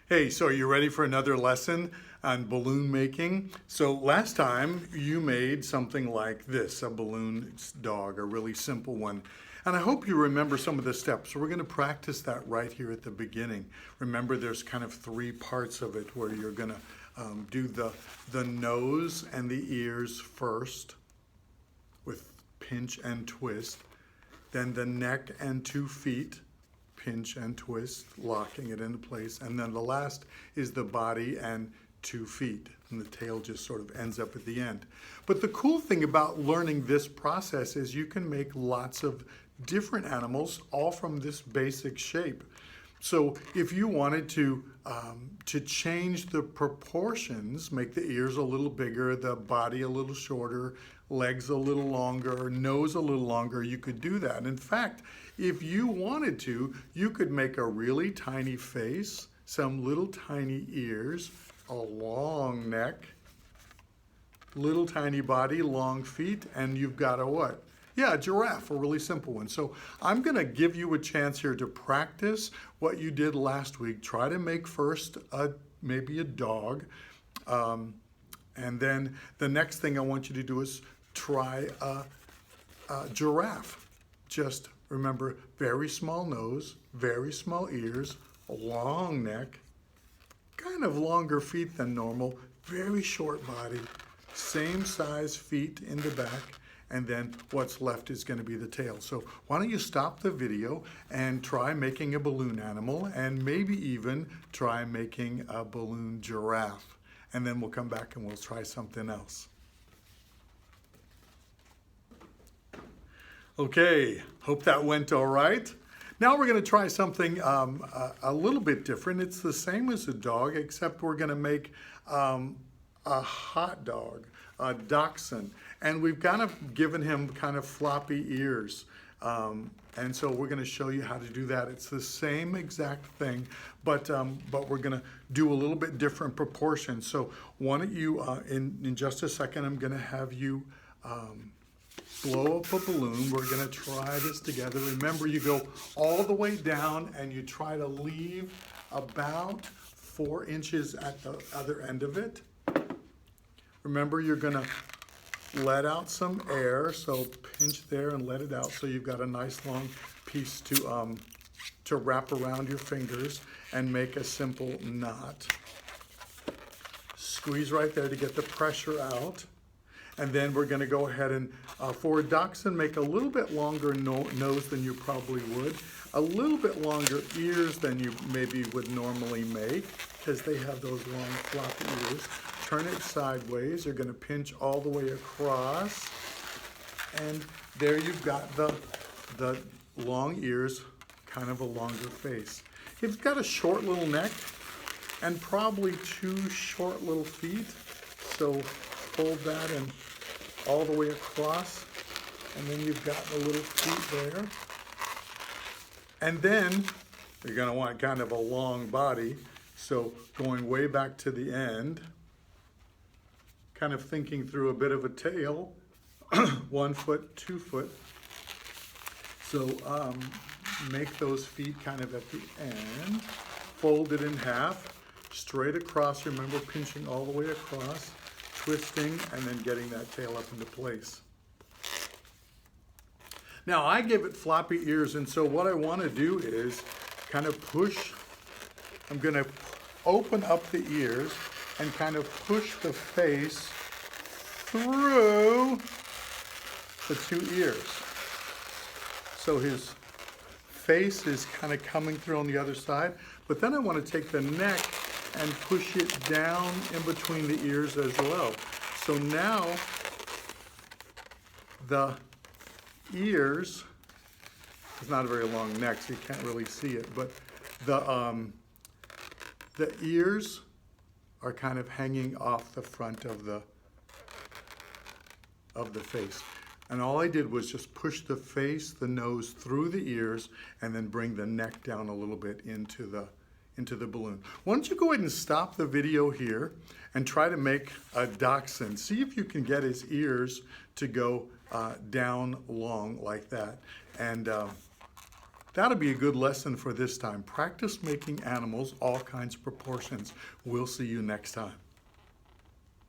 Hey, so are you ready for another lesson on balloon making? So last time you made something like this, a balloon dog, a really simple one. And I hope you remember some of the steps. So we're going to practice that right here at the beginning. Remember, there's kind of three parts of it where you're going to do the nose and the ears first with pinch and twist, then the neck and 2 feet, pinch and twist, locking it into place. And then the last is the body and 2 feet. And the tail just sort of ends up at the end. But the cool thing about learning this process is you can make lots of different animals all from this basic shape. So if you wanted to change the proportions, make the ears a little bigger, the body a little shorter, legs a little longer, nose a little longer, you could do that. In fact, if you wanted to, you could make a really tiny face, some little tiny ears, a long neck, little tiny body, long feet, and you've got a what? Yeah, a giraffe, a really simple one. So I'm gonna give you a chance here to practice what you did last week. Try to make first maybe a dog. And then the next thing I want you to do is try a giraffe. Just remember, very small nose, very small ears, a long neck, kind of longer feet than normal, very short body, same size feet in the back, and then what's left is going to be the tail. So why don't you stop the video and try making a balloon animal, and maybe even try making a balloon giraffe. And then we'll come back and we'll try something else. Okay, hope that went all right. Now we're going to try something a little bit different. It's the same as a dog, except we're going to make a hot dog, a dachshund. And we've kind of given him kind of floppy ears. And so we're going to show you how to do that. It's the same exact thing, but we're going to do a little bit different proportions. So why don't you, in just a second, I'm going to have you blow up a balloon. We're going to try this together. Remember, you go all the way down and you try to leave about 4 inches at the other end of it. Remember, you're going to let out some air, so pinch there and let it out so you've got a nice long piece to wrap around your fingers and make a simple knot. Squeeze right there to get the pressure out. And then we're going to go ahead and, for a dachshund, make a little bit longer nose than you probably would, a little bit longer ears than you maybe would normally make, because they have those long floppy ears. Turn it sideways. You're going to pinch all the way across. And there you've got the long ears, kind of a longer face. It's got a short little neck and probably 2 short little feet. So fold that and all the way across. And then you've got the little feet there. And then you're going to want kind of a long body. So going way back to the end, kind of thinking through a bit of a tail, 1 foot, 2 foot. So make those feet kind of at the end, fold it in half, straight across, remember pinching all the way across, twisting, and then getting that tail up into place. Now I give it floppy ears, and so what I want to do is kind of push, I'm going to open up the ears and kind of push the face through the 2 ears. So his face is kind of coming through on the other side, but then I want to take the neck and push it down in between the ears as well. So now the ears, it's not a very long neck, so you can't really see it, but the ears are kind of hanging off the front of the face. And all I did was just push the face, the nose through the ears, and then bring the neck down a little bit into the balloon. Why don't you go ahead and stop the video here and try to make a dachshund. See if you can get his ears to go down long like that. And That'll be a good lesson for this time. Practice making animals all kinds of proportions. We'll see you next time.